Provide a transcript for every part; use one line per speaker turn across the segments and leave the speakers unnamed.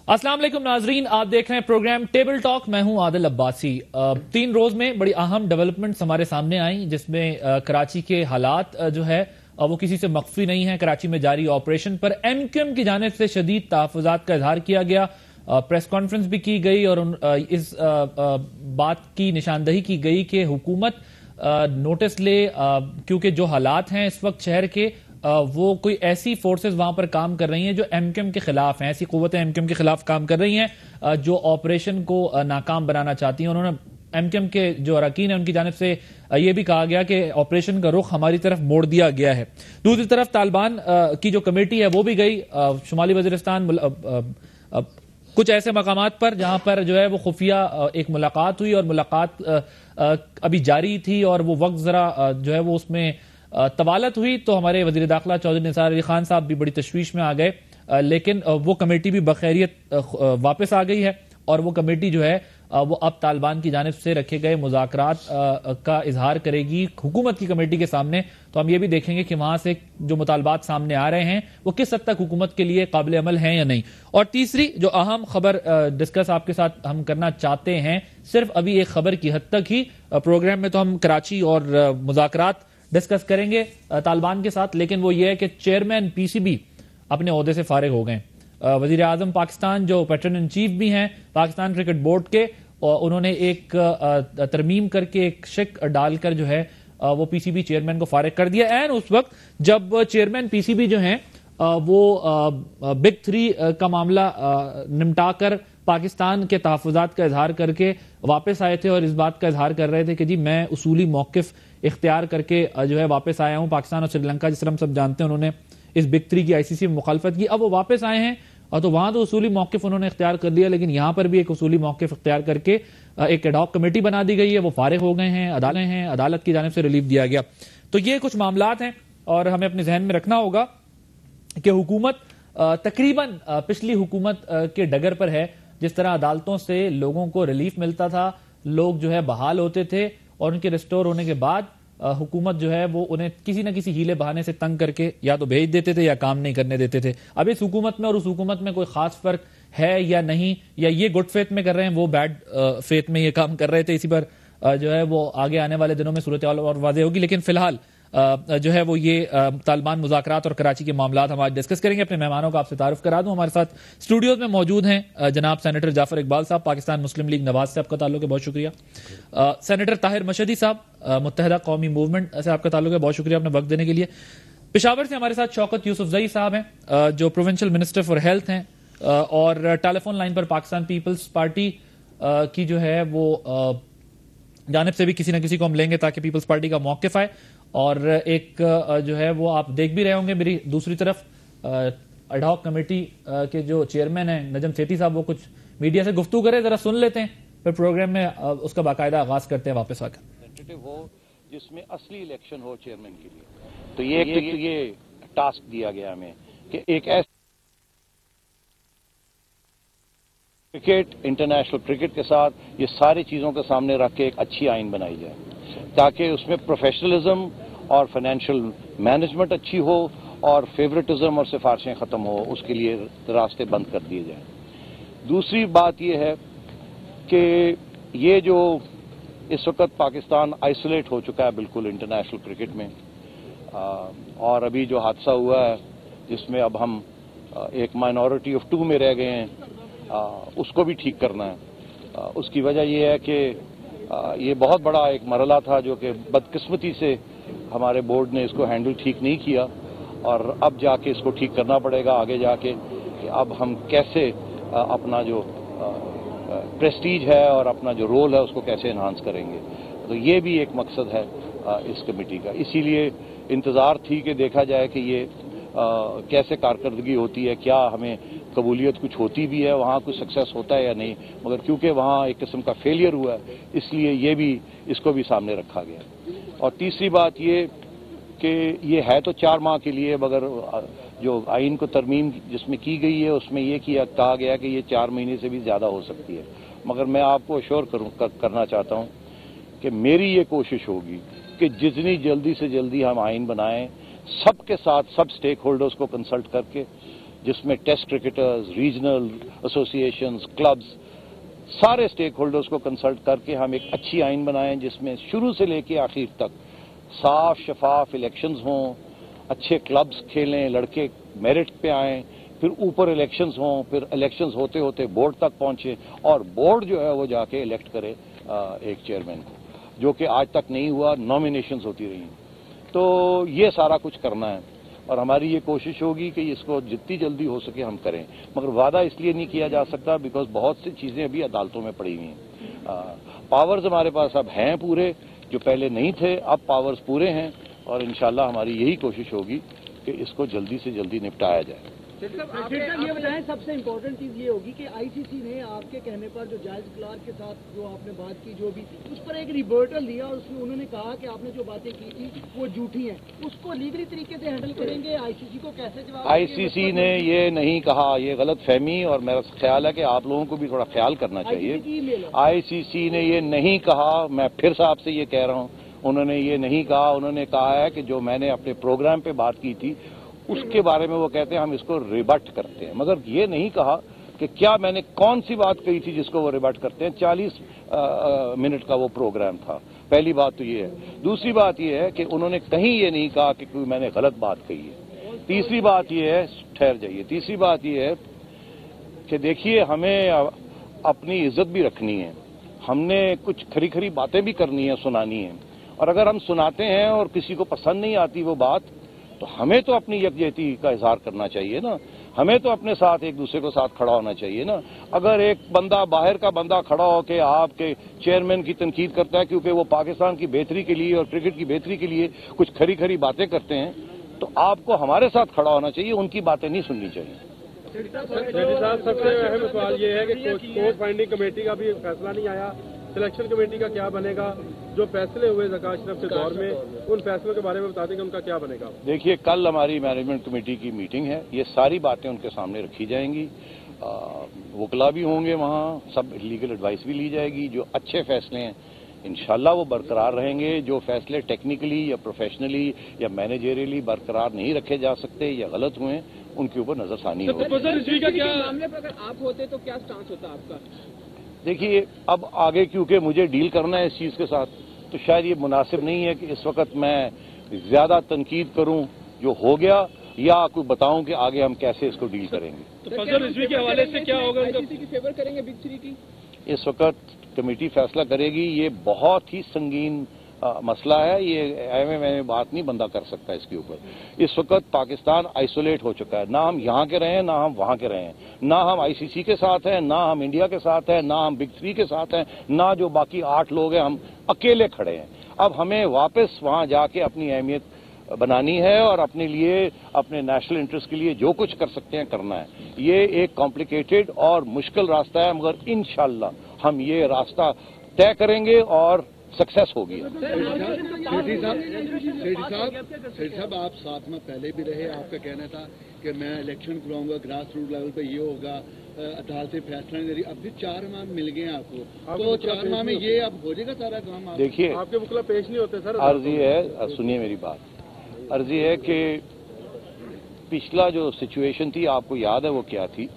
السلام علیکم ناظرین، آپ دیکھ رہے ہیں پروگرام ٹیبل ٹاک. میں ہوں عادل عباسی. 3 روز میں بڑی اہم ڈیولپمنٹس ہمارے سامنے آئیں، جس میں کراچی کے حالات جو ہے وہ کسی سے مخفی نہیں ہیں. کراچی میں جاری آپریشن پر ایم کیو ایم کی جانب سے شدید تحفظات کا اظہار کیا گیا. پریس کانفرنس بھی کی گئی اور اس بات کی نشاندہی کی گئی کہ حکومت نوٹس لے، کیونکہ جو حالات ہیں اس وقت شہر کے وہ کوئی ایسی فورسز وہاں پر کام کر رہی ہیں جو ایم کیو ایم کے خلاف ہیں، ایسی قوتیں ایم کیو ایم کے خلاف کام کر رہی ہیں جو آپریشن کو ناکام بنانا چاہتی ہیں. انہوں نے ایم کیو ایم کے جو اراکین ہیں ان کی جانب سے یہ بھی کہا گیا کہ آپریشن کا رخ ہماری طرف موڑ دیا گیا ہے. دوسری طرف طالبان کی جو کمیٹی ہے وہ بھی گئی شمالی وزیرستان کچھ ایسے مقامات پر جہاں پر جو ہے وہ خفیہ ایک ملاقات ہوئی، اور ملاقات ابھی جاری تھی اور وہ وقت ذرا جو ہے وہ اس میں طوالت ہوئی. تو ہمارے وزیر داخلہ چودھری نثار علی خان صاحب بھی بڑی تشویش میں آ گئے، لیکن وہ کمیٹی بھی بخیریت واپس آ گئی ہے، اور وہ کمیٹی جو ہے وہ اب طالبان کی جانب سے رکھے گئے مذاکرات کا اظہار کرے گی حکومت کی کمیٹی کے سامنے. تو ہم یہ بھی دیکھیں گے کہ وہاں سے جو مطالبات سامنے آ رہے ہیں وہ کس حد تک حکومت کے لیے قابل عمل ہیں یا نہیں. اور تیسری جو اہم خبر ڈسکس آپ کے ساتھ ہم کرنا چاہتے ہیں، صرف ابھی ایک خبر کی حد تک ہی پروگرام میں تو ہم کراچی اور مذاکرات ڈسکس کریں گے طالبان کے ساتھ، لیکن وہ یہ ہے کہ چیئرمین پی سی بی اپنے عہدے سے فارغ ہو گئے. وزیر اعظم پاکستان جو پیٹرن ان چیف بھی ہیں پاکستان کرکٹ بورڈ کے، انہوں نے ایک ترمیم کر کے ایک شک ڈال کر جو ہے وہ پی سی بی چیئرمین کو فارغ کر دیا. این اس وقت جب چیئرمین پی سی بی جو ہیں وہ بگ 3 کا معاملہ نمٹا کر پاکستان کے تحفظات کا اظہار کر کے واپس آئے تھے اور اس بات کا اظہار کر رہے تھے کہ جی میں اصولی موقف اختیار کر کے جو ہے واپس آیا ہوں. پاکستان اور سری لنکا جس طرح ہم سب جانتے ہیں انہوں نے اس بگ 3 کی آئی سی سی میں مخالفت کی. اب وہ واپس آئے ہیں اور تو وہاں تو اصولی موقف انہوں نے اختیار کر لیا، لیکن یہاں پر بھی ایک اصولی موقف اختیار کر کے ایک ایڈ ہاک کمیٹی بنا دی گئی ہے. وہ فارغ ہو گئے ہیں، عدالت کی جانب سے ریلیف دیا گیا. تو یہ کچھ معاملات ہیں اور ہمیں اپنے ذہن میں رکھنا ہوگا کہ حکومت تقریباً پچھلی حکومت کے ڈگر پر ہے. جس طرح عدالتوں سے لوگوں کو ریلیف ملتا تھا، لوگ جو ہے بحال ہوتے تھے اور ان کے ریسٹور ہونے کے بعد حکومت جو ہے وہ انہیں کسی نہ کسی ہیلے بہانے سے تنگ کر کے یا تو بھیج دیتے تھے یا کام نہیں کرنے دیتے تھے. اب اس حکومت میں اور اس حکومت میں کوئی خاص فرق ہے یا نہیں، یا یہ گڈ فیتھ میں کر رہے ہیں، وہ بیڈ فیتھ میں یہ کام کر رہے تھے. اسی پر جو ہے وہ آگے آنے والے دنوں میں صورتحال اور واضح ہوگی. لیکن فی الحال جو ہے وہ یہ طالبان مذاکرات اور کراچی کے معاملات ہم آج ڈسکس کریں گے. اپنے مہمانوں کا آپ سے تعارف کرا دوں. ہمارے ساتھ اسٹوڈیوز میں موجود ہیں جناب سینیٹر جعفر اقبال صاحب، پاکستان مسلم لیگ نواز سے آپ کا تعلق ہے، بہت شکریہ. سینیٹر طاہر مشہدی صاحب، متحدہ قومی موومنٹ سے آپ کا تعلق ہے، بہت شکریہ اپنے وقت دینے کے لیے. پشاور سے ہمارے ساتھ شوکت یوسف زئی صاحب ہیں جو پروونشل منسٹر فار ہیلتھ ہیں، اور ٹیلی فون لائن پر پاکستان پیپلز پارٹی کی جو ہے وہ جانب سے بھی کسی نہ کسی کو ہم لیں گے تاکہ پیپلز پارٹی کا موقف آئے. اور ایک جو ہے وہ آپ دیکھ بھی رہے ہوں گے میری دوسری طرف ایڈ ہاک کمیٹی کے جو چیئرمین ہیں نجم سیٹھی صاحب، وہ کچھ میڈیا سے گفتگو کرے، ذرا سن لیتے ہیں، پھر پروگرام میں اس کا باقاعدہ آغاز کرتے ہیں واپس آ کر.
ہو جس میں اصلی الیکشن ہو چیئرمین کے لیے، تو یہ ٹاسک دیا گیا ہمیں کہ ایک ایسے کرکٹ انٹرنیشنل کرکٹ کے ساتھ یہ ساری چیزوں کے سامنے رکھ کے ایک اچھی آئین بنائی جائے تاکہ اس میں پروفیشنلزم اور فائنینشیل مینجمنٹ اچھی ہو اور فیوریٹزم اور سفارشیں ختم ہو، اس کے لیے راستے بند کر دیے جائیں. دوسری بات یہ ہے کہ یہ جو اس وقت پاکستان آئسولیٹ ہو چکا ہے بالکل انٹرنیشنل کرکٹ میں، اور ابھی جو حادثہ ہوا ہے جس میں اب ہم ایک مائنورٹی آف 2 میں رہ گئے ہیں، اس کو بھی ٹھیک کرنا ہے. اس کی وجہ یہ ہے کہ یہ بہت بڑا ایک مرحلہ تھا جو کہ بدقسمتی سے ہمارے بورڈ نے اس کو ہینڈل ٹھیک نہیں کیا، اور اب جا کے اس کو ٹھیک کرنا پڑے گا آگے جا کے کہ اب ہم کیسے اپنا جو پریسٹیج ہے اور اپنا جو رول ہے اس کو کیسے انہانس کریں گے. تو یہ بھی ایک مقصد ہے اس کمیٹی کا. اسی لیے انتظار تھی کہ دیکھا جائے کہ یہ کیسے کارکردگی ہوتی ہے، کیا ہمیں قبولیت کچھ ہوتی بھی ہے، وہاں کچھ سکسیس ہوتا ہے یا نہیں. مگر کیونکہ وہاں ایک قسم کا فیلئر ہوا ہے، اس لیے یہ بھی اس کو بھی سامنے رکھا گیا. اور تیسری بات یہ کہ یہ ہے تو 4 ماہ کے لیے، مگر جو آئین کو ترمیم جس میں کی گئی ہے اس میں یہ کہا گیا کہ یہ 4 مہینے سے بھی زیادہ ہو سکتی ہے. مگر میں آپ کو اشور کرنا چاہتا ہوں کہ میری یہ کوشش ہوگی کہ جتنی جلدی سے جلدی ہم آئین بنائیں، سب کے ساتھ سب سٹیک ہولڈرز کو کنسلٹ کر کے جس میں test cricketers, regional associations, clubs, سارے اسٹیک ہولڈرز کو کنسلٹ کر کے ہم ایک اچھی آئین بنائیں جس میں شروع سے لے کے آخر تک صاف شفاف الیکشنز ہوں، اچھے کلبز کھیلیں، لڑکے میرٹ پہ آئیں، پھر اوپر الیکشنز ہوں، پھر الیکشنز ہوتے ہوتے بورڈ تک پہنچے اور بورڈ جو ہے وہ جا کے الیکٹ کرے ایک چیئرمین کو، جو کہ آج تک نہیں ہوا، نامینیشنز ہوتی رہی ہیں۔ تو یہ سارا کچھ کرنا ہے اور ہماری یہ کوشش ہوگی کہ اس کو جتنی جلدی ہو سکے ہم کریں، مگر وعدہ اس لیے نہیں کیا جا سکتا بیکاز بہت سی چیزیں ابھی عدالتوں میں پڑی ہوئی ہیں۔ پاورز ہمارے پاس اب ہیں پورے، جو پہلے نہیں تھے، اب پاورز پورے ہیں اور انشاءاللہ ہماری یہی کوشش ہوگی کہ اس کو جلدی سے جلدی نپٹایا جائے۔
آپ یہ بتائیں، سب سے امپورٹنٹ چیز یہ ہوگی کہ آئی سی سی نے آپ کے کہنے پر جو جائز کلارک کے ساتھ جو آپ نے بات کی، جو بھی اس پر ایک ریبرٹل دیا اور اس میں انہوں نے کہا کہ آپ نے جو باتیں کی تھی وہ جھوٹی ہیں، اس کو لیگلی طریقے سے ہینڈل کریں گے؟ آئی سی سی کو کیسے جواب؟
آئی سی سی نے یہ نہیں کہا، یہ غلط فہمی، اور میرا خیال ہے کہ آپ لوگوں کو بھی تھوڑا خیال کرنا چاہیے۔ آئی سی سی نے یہ نہیں کہا، میں پھر صاحب سے یہ کہہ رہا ہوں، انہوں نے یہ نہیں کہا، انہوں نے کہا ہے کہ جو میں نے اپنے پروگرام پہ بات کی تھی اس کے بارے میں وہ کہتے ہیں ہم اس کو ریبٹ کرتے ہیں، مگر یہ نہیں کہا کہ کیا میں نے کون سی بات کہی تھی جس کو وہ ریبٹ کرتے ہیں۔ 40 منٹ کا وہ پروگرام تھا، پہلی بات تو یہ ہے۔ دوسری بات یہ ہے کہ انہوں نے کہیں یہ نہیں کہا کہ کوئی میں نے غلط بات کہی ہے۔ تیسری بات یہ ہے، ٹھہر جائیے، تیسری بات یہ ہے کہ دیکھیے ہمیں اپنی عزت بھی رکھنی ہے، ہم نے کچھ کھری کھری باتیں بھی کرنی ہے، سنانی ہے، اور اگر ہم سناتے ہیں اور کسی کو پسند نہیں آتی وہ بات تو ہمیں تو اپنی یکجہتی کا اظہار کرنا چاہیے نا، ہمیں تو اپنے ساتھ ایک دوسرے کو ساتھ کھڑا ہونا چاہیے نا۔ اگر ایک بندہ باہر کا بندہ کھڑا ہو کے آپ کے چیئرمین کی تنقید کرتا ہے کیونکہ وہ پاکستان کی بہتری کے لیے اور کرکٹ کی بہتری کے لیے کچھ کھری کھری باتیں کرتے ہیں تو آپ کو ہمارے ساتھ کھڑا ہونا چاہیے، ان کی باتیں نہیں سننی چاہیے۔
صاحب، سب سے اہم سوال یہ ہے کہ کوچ فائنڈنگ کمیٹی کا بھی فیصلہ نہیں آیا، سلیکشن کمیٹی کا کیا بنے گا؟ جو فیصلے ہوئے زکا اشرف کے دور میں ان فیصلوں کے بارے میں بتا دیں کہ ان کا کیا بنے گا؟
دیکھیے کل ہماری مینجمنٹ کمیٹی کی میٹنگ ہے، یہ ساری باتیں ان کے سامنے رکھی جائیں گی، وکلا بھی ہوں گے وہاں، سب لیگل ایڈوائس بھی لی جائے گی، جو اچھے فیصلے ہیں انشاءاللہ وہ برقرار رہیں گے، جو فیصلے ٹیکنیکلی یا پروفیشنلی یا مینیجریلی برقرار نہیں رکھے جا سکتے یا غلط ہوئے ان کے اوپر نظر ثانی ہوگی۔
معاملے پر اگر آپ ہوتے تو کیا سٹانس ہوتا آپ کا؟
دیکھیے اب آگے کیونکہ مجھے ڈیل کرنا ہے اس چیز کے ساتھ تو شاید یہ مناسب نہیں ہے کہ اس وقت میں زیادہ تنقید کروں جو ہو گیا یا کوئی بتاؤں کہ آگے ہم کیسے اس کو ڈیل کریں گے۔
تو فضل رضوی کے حوالے سے کیا ہوگا؟
فیور کریں گے بگ 3 کی؟
اس وقت کمیٹی فیصلہ کرے گی، یہ بہت ہی سنگین مسئلہ ہے، یہ میں بات نہیں بندہ کر سکتا اس کے اوپر۔ اس وقت پاکستان آئسولیٹ ہو چکا ہے، نہ ہم یہاں کے رہے ہیں نہ ہم وہاں کے رہے ہیں، نہ ہم آئی سی سی کے ساتھ ہیں نہ ہم انڈیا کے ساتھ ہیں، نہ ہم بگ 3 کے ساتھ ہیں، نہ جو باقی 8 لوگ ہیں، ہم اکیلے کھڑے ہیں۔ اب ہمیں واپس وہاں جا کے اپنی اہمیت بنانی ہے اور اپنے لیے اپنے نیشنل انٹرسٹ کے لیے جو کچھ کر سکتے ہیں کرنا ہے۔ یہ ایک کمپلیکیٹڈ اور مشکل راستہ ہے مگر انشاءاللہ ہم یہ راستہ طے کریں گے اور سکسیس ہوگی۔
سیٹھی صاحب آپ ساتھ میں پہلے بھی رہے، آپ کا کہنا تھا کہ میں الیکشن کراؤں گا، گراس روٹ لیول پہ یہ ہوگا، عدالتیں فیصلہ نہیں دے رہی، اب بھی 4 ماہ مل گئے ہیں آپ کو، تو 4 ماہ میں یہ اب ہو جائے گا سارا کام؟
دیکھیے
آپ کے وکلا پیش نہیں ہوتے سر؟
عرضی ہے، سنیے میری بات، عرضی ہے کہ پچھلا جو سچویشن تھی آپ کو یاد ہے وہ کیا تھی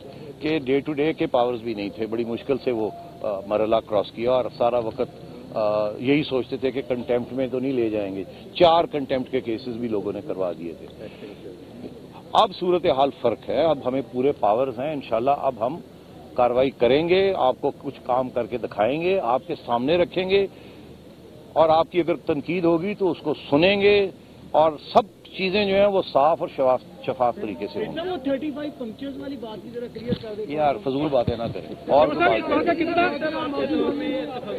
کہ ڈے ٹو ڈے کے پاورز بھی نہیں تھے، بڑی مشکل سے وہ مرحلہ کراس کیا اور سارا وقت یہی سوچتے تھے کہ کنٹیمپٹ میں تو نہیں لے جائیں گے، 4 کنٹیمپٹ کے کیسز بھی لوگوں نے کروا دیے تھے۔ اب صورتحال فرق ہے، اب ہمیں پورے پاورز ہیں، انشاءاللہ اب ہم کارروائی کریں گے، آپ کو کچھ کام کر کے دکھائیں گے، آپ کے سامنے رکھیں گے اور آپ کی اگر تنقید ہوگی تو اس کو سنیں گے اور سب چیزیں جو ہیں وہ صاف اور شفاف طریقے سے ہوں گی۔
وہ 35 پنکچرز والی بات بھی ذرا کلیئر کر دیں
یار فضول باتیں نہ کریں اور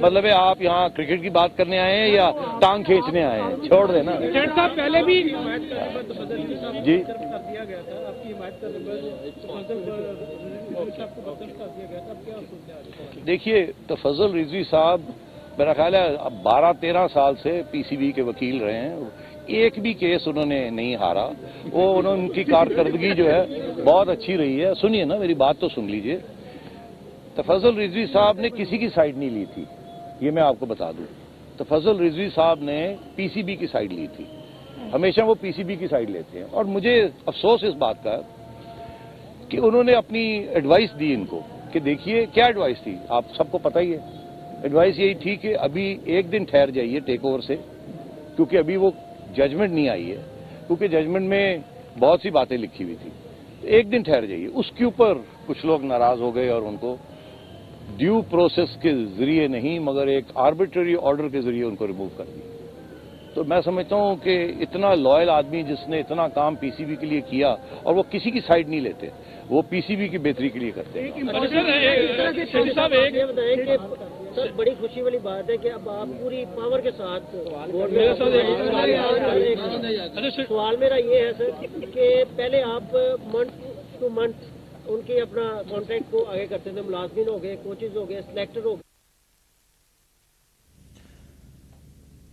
مطلب ہے آپ یہاں کرکٹ کی بات کرنے آئے ہیں یا ٹانگ کھینچنے آئے ہیں؟ چھوڑ دیں نا
صاحب، پہلے بھی
جی۔ دیکھیے تفضل رضوی صاحب میرا خیال ہے اب 12-13 سال سے پی سی بی کے وکیل رہے ہیں، ایک بھی کیس انہوں نے نہیں ہارا، ان کی کارکردگی جو ہے بہت اچھی رہی ہے۔ سنیے نا میری بات تو سن لیجئے، تفضل رضوی صاحب نے کسی کی سائیڈ نہیں لی تھی، یہ میں آپ کو بتا دوں۔ تفضل رضوی صاحب نے پی سی بی کی سائیڈ لی تھی، ہمیشہ وہ پی سی بی کی سائیڈ لیتے ہیں، اور مجھے افسوس اس بات کا کہ انہوں نے اپنی ایڈوائس دی ان کو کہ دیکھیے کیا ایڈوائس تھی, آپ سب کو پتہ ہی ہے. ایڈوائس یہی تھی کہ ابھی ایک دن ٹھہر جائیے ٹیک اوور سے, کیونکہ ابھی وہ ججمنٹ نہیں آئی ہے, کیونکہ ججمنٹ میں بہت سی باتیں لکھی ہوئی تھی. ایک دن ٹھہر جائیے. اس کے اوپر کچھ لوگ ناراض ہو گئے اور ان کو ڈیو پروسیس کے ذریعے نہیں مگر ایک آربیٹری آرڈر کے ذریعے ان کو ریموو کر دیا. تو میں سمجھتا ہوں کہ اتنا لائل آدمی جس نے اتنا کام پی سی بی کے لیے کیا, اور وہ کسی کی سائڈ نہیں لیتے, وہ پی سی بی کی بہتری کے لیے کرتے ہیں.
سر بڑی خوشی والی بات ہے کہ اب آپ پوری پاور کے ساتھ. سوال میرا یہ ہے سر کہ پہلے آپ منتھ ٹو منتھ ان کی اپنا کانٹریکٹ کو آگے کرتے تھے, ملازمین ہو گئے, کوچز ہو گئے, سلیکٹر ہو گئے.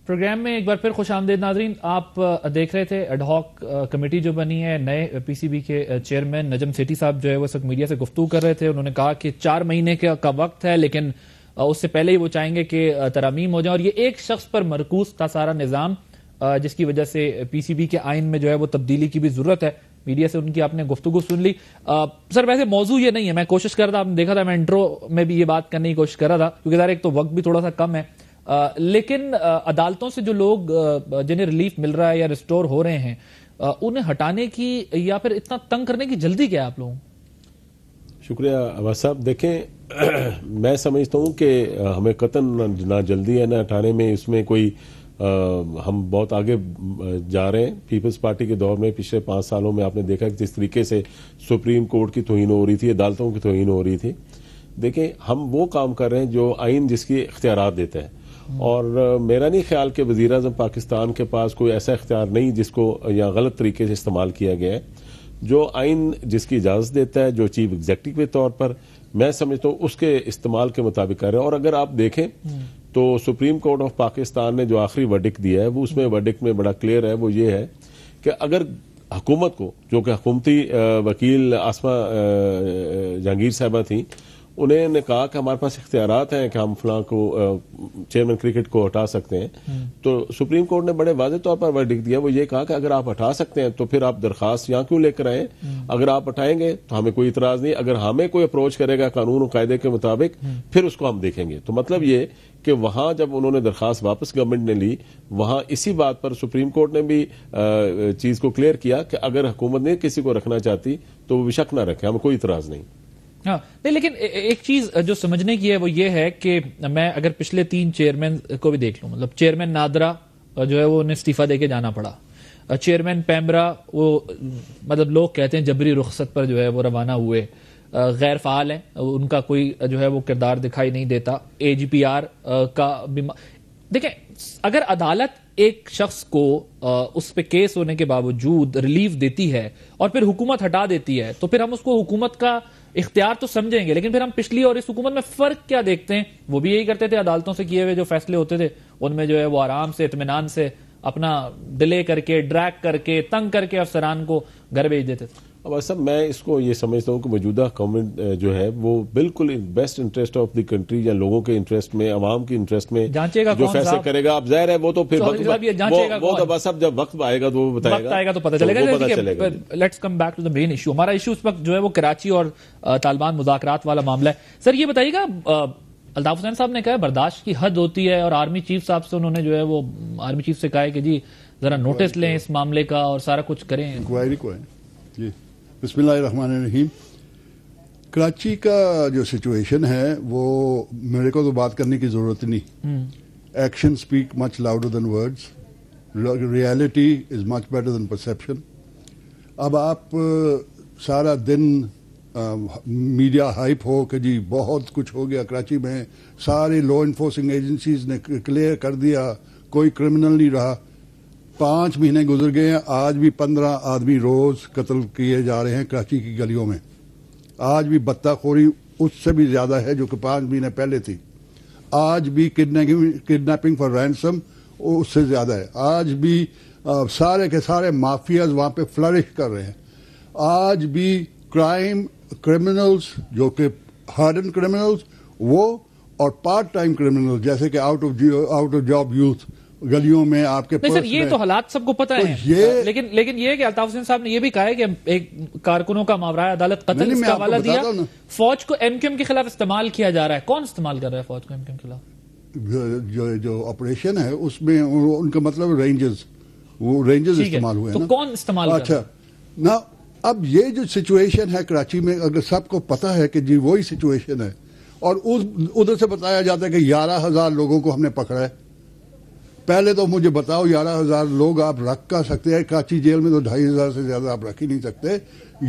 پروگرام میں ایک بار پھر خوش آمدید ناظرین. آپ دیکھ رہے تھے ایڈ ہاک کمیٹی جو بنی ہے, نئے پی سی بی کے چیئرمین نجم سیٹھی صاحب جو ہے وہ اس وقت میڈیا سے گفتگو کر رہے تھے. انہوں نے کہا کہ 4 مہینے کا وقت ہے, لیکن اس سے پہلے ہی وہ چاہیں گے کہ ترامیم ہو جائیں, اور یہ ایک شخص پر مرکوز تھا سارا نظام, جس کی وجہ سے پی سی بی کے آئین میں جو ہے وہ تبدیلی کی بھی ضرورت ہے. میڈیا سے ان کی آپ نے گفتگو سن لی. سر ویسے موضوع یہ نہیں ہے, میں کوشش کر رہا تھا, آپ نے دیکھا تھا میں انٹرو میں بھی یہ بات کرنے کی کوشش کر رہا تھا, کیونکہ ذرا ایک تو وقت بھی تھوڑا سا کم ہے, لیکن عدالتوں سے جو لوگ جنہیں ریلیف مل رہا ہے یا ریسٹور ہو رہے ہیں, انہیں ہٹانے کی یا پھر اتنا تنگ کرنے کی جلدی کیا ہے آپ لوگوں؟
شکریہ عباس صاحب. دیکھیں میں سمجھتا ہوں کہ ہمیں قطعاً نہ جلدی ہے نہ ہٹانے میں, اس میں کوئی ہم بہت آگے جا رہے ہیں. پیپلز پارٹی کے دور میں پچھلے 5 سالوں میں آپ نے دیکھا کہ جس طریقے سے سپریم کورٹ کی توہین ہو رہی تھی, عدالتوں کی توہین ہو رہی تھی. دیکھیں ہم وہ کام کر رہے ہیں جو آئین جس کی اختیارات دیتا ہے, اور میرا نہیں خیال کہ وزیر اعظم پاکستان کے پاس کوئی ایسا اختیار نہیں جس کو یا غلط طریقے سے استعمال کیا گیا ہے. جو آئین جس کی اجازت دیتا ہے, جو چیف ایگزیکٹو کے طور پر میں سمجھتا ہوں اس کے استعمال کے مطابق کر رہے ہیں. اور اگر آپ دیکھیں تو سپریم کورٹ آف پاکستان نے جو آخری ورڈکٹ دیا ہے, وہ اس میں ورڈکٹ میں بڑا کلیئر ہے. وہ یہ ہے کہ اگر حکومت کو, جو کہ حکومتی وکیل آسما جہانگیر صاحبہ تھیں, انہیں نے کہا کہ ہمارے پاس اختیارات ہیں کہ ہم فلاں کو چیئرمین کرکٹ کو ہٹا سکتے ہیں, تو سپریم کورٹ نے بڑے واضح طور پر ورڈکٹ دیا. وہ یہ کہا کہ اگر آپ ہٹا سکتے ہیں تو پھر آپ درخواست یہاں کیوں لے کر آئیں, اگر آپ ہٹائیں گے تو ہمیں کوئی اعتراض نہیں, اگر ہمیں کوئی اپروچ کرے گا قانون و قاعدے کے مطابق پھر اس کو ہم دیکھیں گے. تو مطلب یہ کہ وہاں جب انہوں نے درخواست واپس گورنمنٹ نے لی, وہاں اسی بات پر سپریم کورٹ نے بھی چیز کو کلیئر کیا کہ اگر حکومت نے کسی کو رکھنا چاہتی تو وہ بشک نہ رکھے, ہمیں کوئی اعتراض نہیں.
ہاں نہیں, لیکن ایک چیز جو سمجھنے کی ہے وہ یہ ہے کہ میں اگر پچھلے 3 چیئرمین کو بھی دیکھ لوں, مطلب چیئرمین نادرا جو ہے وہ انہیں استعفیٰ دے کے جانا پڑا, چیئرمین پیمرا وہ مطلب لوگ کہتے ہیں جبری رخصت پر جو ہے وہ روانہ ہوئے, غیر فعال ہیں, ان کا کوئی جو ہے وہ کردار دکھائی نہیں دیتا. اے جی پی آر کا دیکھیں, اگر عدالت ایک شخص کو اس پہ کیس ہونے کے باوجود ریلیف دیتی ہے اور پھر حکومت ہٹا دیتی ہے, تو پھر ہم اس کو حکومت کا اختیار تو سمجھیں گے, لیکن پھر ہم پچھلی اور اس حکومت میں فرق کیا دیکھتے ہیں؟ وہ بھی یہی کرتے تھے, عدالتوں سے کیے ہوئے جو فیصلے ہوتے تھے ان میں جو ہے وہ آرام سے اطمینان سے اپنا ڈیلے کر کے, ڈریگ کر کے, تنگ کر کے افسران کو گھر بھیج دیتے تھے.
اب اصل میں اس کو یہ سمجھتا ہوں کہ موجودہ گورنمنٹ جو ہے وہ بالکل best interest of the country یا لوگوں کے انٹرسٹ میں, عوام کے انٹرسٹ میں جو فیصلے کرے گا. اب ظاہر ہے وہ تو پھر جب وقت آئے گا تو وہ بتائے گا,
آئے گا تو پتہ چلے گا. Let's come back to the main issue. ہمارا ایشو اس وقت جو ہے وہ کراچی اور طالبان مذاکرات والا معاملہ ہے. سر یہ بتائیے گا, الطاف حسین صاحب نے کہا برداشت کی حد ہوتی ہے, اور آرمی چیف صاحب سے انہوں نے جو ہے وہ آرمی چیف سے کہا ہے کہ جی ذرا نوٹس لیں اس معاملے کا اور سارا کچھ کریں.
انکوائری کو ہے جی. بسم اللہ الرحمن الرحیم. کراچی کا جو سچویشن ہے وہ میرے کو تو بات کرنے کی ضرورت نہیں. Action speak much louder than words, reality is much better than perception. اب آپ سارا دن میڈیا ہائپ ہو کہ جی بہت کچھ ہو گیا کراچی میں, ساری لا انفورسنگ ایجنسیز نے کلیئر کر دیا, کوئی کرمنل نہیں رہا. 5 مہینے گزر گئے ہیں, آج بھی 15 آدمی روز قتل کیے جا رہے ہیں کراچی کی گلیوں میں. آج بھی بتہ خوری اس سے بھی زیادہ ہے جو کہ 5 مہینے پہلے تھی. آج بھی کڈنیپنگ فار رینسم اس سے زیادہ ہے. آج بھی سارے کے سارے مافیاز وہاں پہ فلرش کر رہے ہیں. آج بھی کرائم کرمنلز جو کہ ہارڈن کرمنلز وہ اور پارٹ ٹائم کرمنل جیسے کہ آؤٹ آف جاب یوتھ گلیوں میں آپ کے
نہیں سر یہ تو حالات سب کو پتہ ہے لیکن یہ کہ الطاف حسین صاحب نے یہ بھی کہا ہے کہ ایک کارکنوں کا ماورائے عدالت قتل اس کا حوالہ دیا فوج کو ایم کیو ایم کے خلاف استعمال کیا جا رہا ہے. کون استعمال کر رہا ہے فوج کو ایم کیو ایم کے خلاف؟
جو آپریشن ہے اس میں ان کا مطلب رینجز استعمال ہوئے.
تو کون استعمال کر رہا ہے؟
اچھا نا اب یہ جو سچویشن ہے کراچی میں اگر سب کو پتا ہے کہ جی وہی سچویشن ہے اور ادھر سے بتایا جاتا ہے کہ 11,000 لوگوں کو ہم نے پکڑا ہے. پہلے تو مجھے بتاؤ 11,000 لوگ آپ رکھ کر سکتے ہیں؟ کراچی جیل میں تو 2,500 سے زیادہ آپ رکھ ہی نہیں سکتے.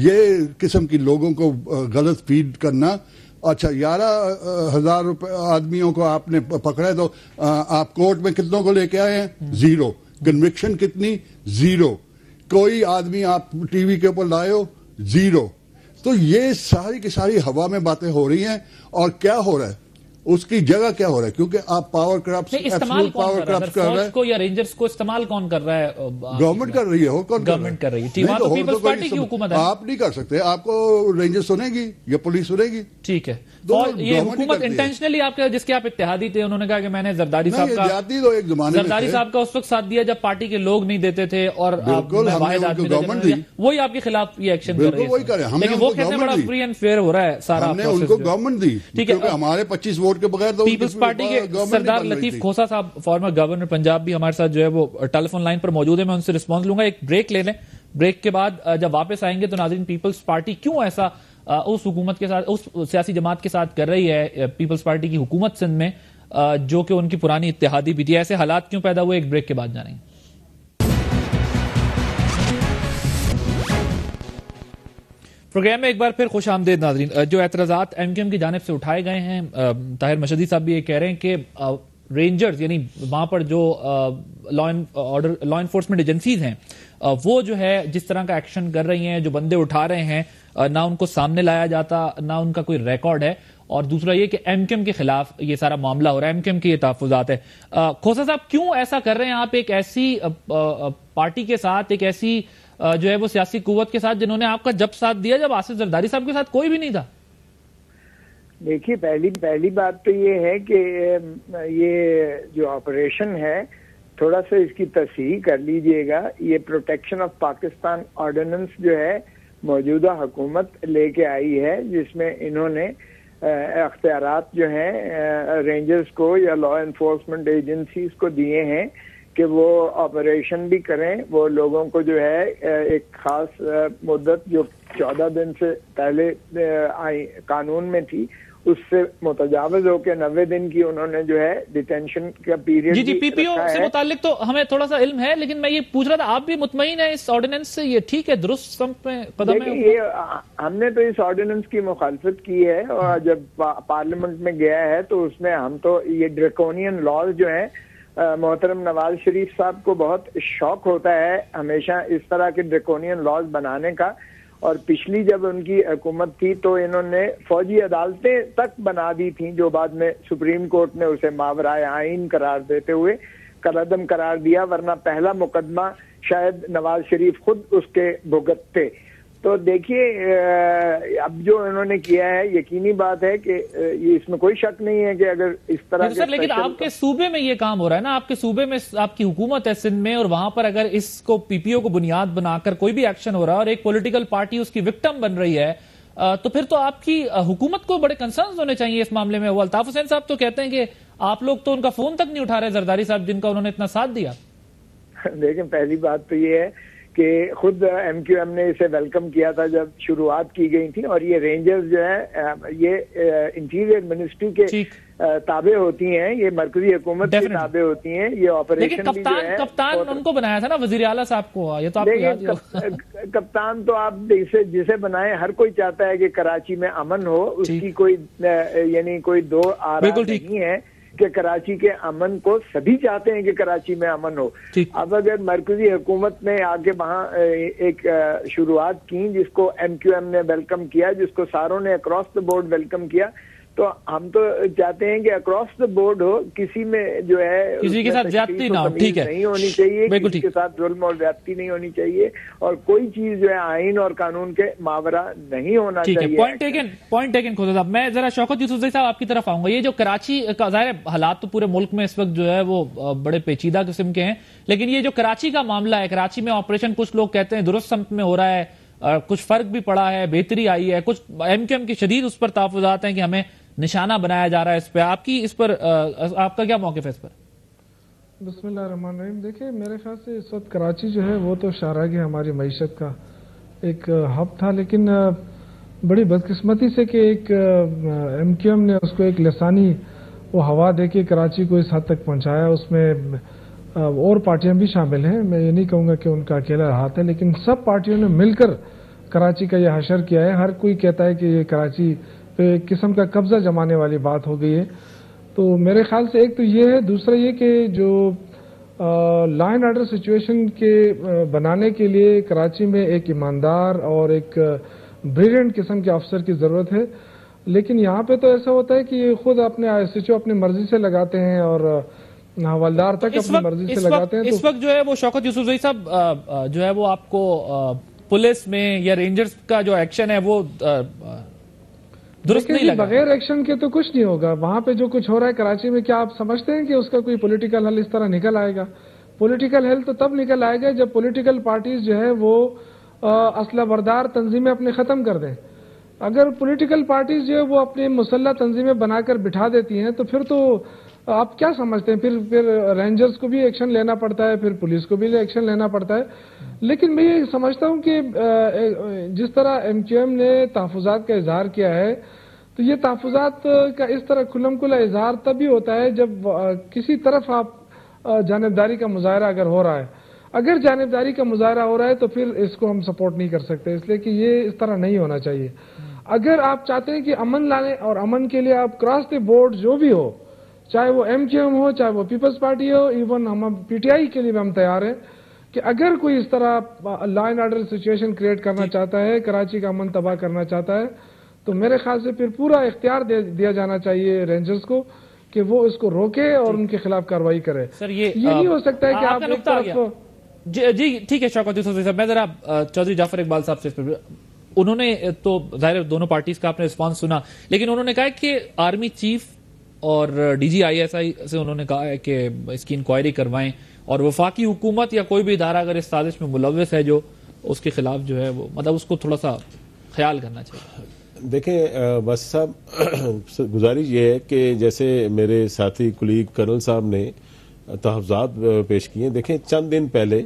یہ قسم کی لوگوں کو غلط فیڈ کرنا. اچھا 11,000 آدمیوں کو آپ نے پکڑا ہے تو آپ کورٹ میں کتنوں کو لے کے آئے ہیں؟ 0. کنوکشن کتنی؟ 0. کوئی آدمی آپ ٹی وی کے اوپر لائے ہو؟ 0. تو یہ ساری کی ساری ہوا میں باتیں ہو رہی ہیں. اور کیا ہو رہا ہے اس کی جگہ کیا ہو رہا ہے کیونکہ آپ پاور کرپس پاور کرپس کر رہے ہیں
یا رینجرز کو استعمال کون کر رہا ہے؟
گورنمنٹ کر رہی ہے. اور کون
گورنمنٹ کر رہی ہے؟ پیپلز پارٹی کی حکومت ہے.
آپ نہیں کر سکتے. آپ کو رینجر سنے گی یا پولیس سنے گی؟
ٹھیک ہے. یہ حکومت انٹینشنلی آپ کے جس کے آپ اتحادی تھے انہوں نے کہا کہ میں نے زرداری صاحب کا اس وقت ساتھ دیا جب پارٹی کے لوگ نہیں دیتے تھے اور وہی آپ کے خلاف یہ ایکشن کر رہی ہے لیکن وہ کہتے ہیں بڑا فری اینڈ فیئر ہو رہا ہے سارا.
ہم نے ان کو گورنمنٹ دی کیونکہ ہمارے 25 ووٹ کے بغیر تو
پیپلز پارٹی کے سردار لطیف کھوسا صاحب فارمر گورنر پنجاب بھی ہمارے ساتھ جو ہے وہ ٹیلی فون لائن پر موجود ہے. میں ان سے رسپانس لوں گا. ایک بریک لے لیں. بریک کے بعد جب واپس آئیں گے تو ناظرین پیپلز پارٹی کیوں ایسا اس حکومت کے ساتھ اس سیاسی جماعت کے ساتھ کر رہی ہے پیپلز پارٹی کی حکومت سندھ میں جو کہ ان کی پرانی اتحادی بھی تھی, ایسے حالات کیوں پیدا ہوئے, ایک بریک کے بعد جانیں گے. پروگرام میں ایک بار پھر خوش آمدید ناظرین. جو اعتراضات ایم کیو ایم کی جانب سے اٹھائے گئے ہیں, طاہر مشہدی صاحب بھی یہ کہہ رہے ہیں کہ رینجرز یعنی وہاں پر جو لا انفورسمنٹ ایجنسیز ہیں وہ جو ہے جس طرح کا ایکشن کر رہی ہیں, جو بندے اٹھا رہے ہیں, نہ ان کو سامنے لایا جاتا, نہ ان کا کوئی ریکارڈ ہے, اور دوسرا یہ کہ ایم کیو ایم کے خلاف یہ سارا معاملہ ہو رہا ہے, ایم کیو ایم کے یہ تحفظات ہے. کھوسا صاحب کیوں ایسا کر رہے ہیں آپ ایک ایسی پارٹی کے ساتھ, ایک ایسی جو ہے وہ سیاسی قوت کے ساتھ جنہوں نے آپ کا جب ساتھ دیا جب آصف زرداری صاحب کے ساتھ کوئی بھی نہیں تھا؟
دیکھیے پہلی بات تو یہ ہے کہ یہ جو آپریشن ہے تھوڑا سا اس کی تصحیح کر لیجئے گا. یہ پروٹیکشن آف پاکستان آرڈیننس جو ہے موجودہ حکومت لے کے آئی ہے, جس میں انہوں نے اختیارات جو ہیں رینجرز کو یا لا انفورسمنٹ ایجنسیز کو دیے ہیں کہ وہ آپریشن بھی کریں. وہ لوگوں کو جو ہے ایک خاص مدت جو 14 دن سے پہلے قانون میں تھی اس سے متجاوز ہو کے 90 دن کی انہوں نے جو ہے ڈیٹینشن کا پیریڈ.
جی پی پی او سے متعلق تو ہمیں تھوڑا سا علم ہے, لیکن میں یہ پوچھ رہا تھا آپ بھی مطمئن ہیں اس آرڈیننس سے؟ یہ ٹھیک ہے, درست سمت میں قدم ہے؟
یہ ہم نے تو اس آرڈیننس کی مخالفت کی ہے, اور جب پارلیمنٹ میں گیا ہے تو اس میں ہم تو یہ ڈریکونین لاز جو ہیں, محترم نواز شریف صاحب کو بہت شوق ہوتا ہے ہمیشہ اس طرح کے ڈریکونین لاز بنانے کا, اور پچھلی جب ان کی حکومت تھی تو انہوں نے فوجی عدالتیں تک بنا دی تھیں جو بعد میں سپریم کورٹ نے اسے ماورائے آئین قرار دیتے ہوئے کالعدم قرار دیا, ورنہ پہلا مقدمہ شاید نواز شریف خود اس کے بھگتتے. تو دیکھیے اب جو انہوں نے کیا ہے یقینی بات ہے کہ اس میں کوئی شک نہیں ہے کہ اگر اس طرح
سر, لیکن آپ کے صوبے میں یہ کام ہو رہا ہے نا, آپ کے صوبے میں آپ کی حکومت ہے سندھ میں, اور وہاں پر اگر اس کو پی پی او کو بنیاد بنا کر کوئی بھی ایکشن ہو رہا ہے اور ایک پولیٹیکل پارٹی اس کی وکٹم بن رہی ہے, تو پھر تو آپ کی حکومت کو بڑے کنسرنز ہونے چاہیے اس معاملے میں. وہ الطاف حسین صاحب تو کہتے ہیں کہ آپ لوگ تو ان کا فون تک نہیں اٹھا رہے زرداری صاحب جن کا انہوں نے اتنا ساتھ دیا.
دیکھیں پہلی بات تو یہ ہے کہ خود ایم کیو ایم نے اسے ویلکم کیا تھا جب شروعات کی گئی تھی, اور یہ رینجرز جو ہے یہ انٹیریئر منسٹری کے تابع ہوتی ہیں, یہ مرکزی حکومت کے تابع ہوتی ہیں. یہ آپریشن بھی جو ہے
کپتان ان کو بنایا تھا نا وزیر اعلیٰ صاحب کو, یہ تو آپ کو یاد ہے.
کپتان تو آپ جسے بنائیں, ہر کوئی چاہتا ہے کہ کراچی میں امن ہو, اس کی کوئی یعنی کوئی دو آراء نہیں ہے کہ کراچی کے امن کو سبھی چاہتے ہیں کہ کراچی میں امن ہو. اب اگر مرکزی حکومت نے آگے وہاں ایک شروعات کی جس کو ایم کیو ایم نے ویلکم کیا, جس کو ساروں نے اکراس دا بورڈ ویلکم کیا, تو ہم تو چاہتے ہیں کہ اکراس دا بورڈ ہو, کسی میں جو ہے
کسی کے ساتھ زیادتی نہ ہو. ٹھیک ہے,
نہیں ہونی چاہیے, کسی کے ساتھ ظلم اور زیادتی نہیں ہونی چاہیے, اور کوئی چیز جو ہے آئین اور قانون کے ماورا نہیں ہونا چاہیے.
پوائنٹ ٹیکن خدا صاحب. میں ذرا شوکت یوسف صاحب آپ کی طرف آؤں گا. یہ جو کراچی کا ظاہر حالات تو پورے ملک میں اس وقت جو ہے وہ بڑے پیچیدہ قسم کے ہیں, لیکن یہ جو کراچی کا معاملہ ہے, کراچی میں آپریشن کچھ لوگ کہتے ہیں درست سمت میں ہو رہا ہے, کچھ فرق بھی پڑا ہے, بہتری آئی ہے, کچھ ایم کیو ایم کی شدید اس پر تحفظات ہیں کہ ہمیں نشانہ بنایا جا رہا ہے اس پہ. آپ کا کیا موقف ہے اس پر؟
بسم اللہ الرحمن الرحیم. دیکھیں میرے خیال سے اس وقت کراچی جو ہے وہ تو شاہراہ ہماری معیشت کا ایک ہب تھا, لیکن بڑی بدقسمتی سے کہ ایک ایم کیو ایم نے اس کو ایک لسانی وہ ہوا دے کے کراچی کو اس حد تک پہنچایا. اس میں اور پارٹیاں بھی شامل ہیں, میں یہ نہیں کہوں گا کہ ان کا اکیلا ہاتھ ہے, لیکن سب پارٹیوں نے مل کر کراچی کا یہ حشر کیا ہے. ہر کوئی کہتا ہے کہ یہ کراچی پہ ایک قسم کا قبضہ جمانے والی بات ہو گئی ہے. تو میرے خیال سے ایک تو یہ ہے, دوسرا یہ کہ جو لا اینڈ آرڈر سچویشن کے بنانے کے لیے کراچی میں ایک ایماندار اور ایک بریلینٹ قسم کے افسر کی ضرورت ہے, لیکن یہاں پہ تو ایسا ہوتا ہے کہ خود اپنے ایس ایچ او اپنی مرضی سے لگاتے ہیں اور حوالدار تک اپنی مرضی سے لگاتے ہیں.
اس وقت جو ہے وہ شوکت یوسف زئی صاحب جو ہے وہ آپ کو پولیس میں یا رینجرز کا جو ایکشن ہے وہ درست نہیں لگا.
بغیر ایکشن کے تو کچھ نہیں ہوگا. وہاں پہ جو کچھ ہو رہا ہے کراچی میں, کیا آپ سمجھتے ہیں کہ اس کا کوئی پولیٹیکل حل اس طرح نکل آئے گا؟ پولیٹیکل حل تو تب نکل آئے گا جب پولیٹیکل پارٹیز جو ہے وہ اسلحہ بردار تنظیمیں اپنے ختم کر دیں. اگر پولیٹیکل پارٹیز جو ہے وہ اپنی مسلح تنظیمیں بنا کر بٹھا دیتی ہیں تو پھر تو آپ کیا سمجھتے ہیں, پھر رینجرز کو بھی ایکشن لینا پڑتا ہے, پھر پولیس کو بھی ایکشن لینا پڑتا ہے. لیکن میں یہ سمجھتا ہوں کہ جس طرح ایم کیو ایم نے تحفظات کا اظہار کیا ہے, تو یہ تحفظات کا اس طرح کھلم کھلا اظہار تبھی ہوتا ہے جب کسی طرف آپ جانبداری کا مظاہرہ اگر ہو رہا ہے. اگر جانبداری کا مظاہرہ ہو رہا ہے تو پھر اس کو ہم سپورٹ نہیں کر سکتے, اس لیے کہ یہ اس طرح نہیں ہونا چاہیے. اگر آپ چاہتے ہیں کہ امن لانے, اور امن کے لیے آپ کراس دی بورڈ جو بھی ہو, چاہے وہ ایم کیو ایم ہو, چاہے وہ پیپلز پارٹی ہو, ایون ہم پی ٹی آئی کے لیے بھی ہم تیار ہیں کہ اگر کوئی اس طرح law and order situation create کرنا چاہتا ہے, کراچی کا امن تباہ کرنا چاہتا ہے, تو میرے خیال سے پھر پورا اختیار دیا جانا چاہیے رینجرز کو کہ وہ اس کو روکے اور ان کے خلاف کارروائی کرے.
سر یہ
نہیں ہو سکتا ہے کہ آپ ایک طرف
جی ٹھیک ہے. شوکت یوسف صاحب, میں ذرا چودھری جعفر اقبال صاحب سے, انہوں نے تو ظاہر دونوں پارٹیز کا آپ نے رسپانس سنا, لیکن انہوں نے کہا کہ آرمی چیف اور D G I S I سے انہوں نے کہا ہے کہ اس کی انکوائری کروائیں, اور وفاقی حکومت یا کوئی بھی ادارہ اگر اس سازش میں ملوث ہے جو اس کے خلاف جو ہے وہ مطلب اس کو تھوڑا سا خیال کرنا چاہیے.
دیکھیں بس صاحب, گزارش یہ ہے کہ جیسے میرے ساتھی کلیگ کرنل صاحب نے تحفظات پیش کیے, دیکھیں چند دن پہلے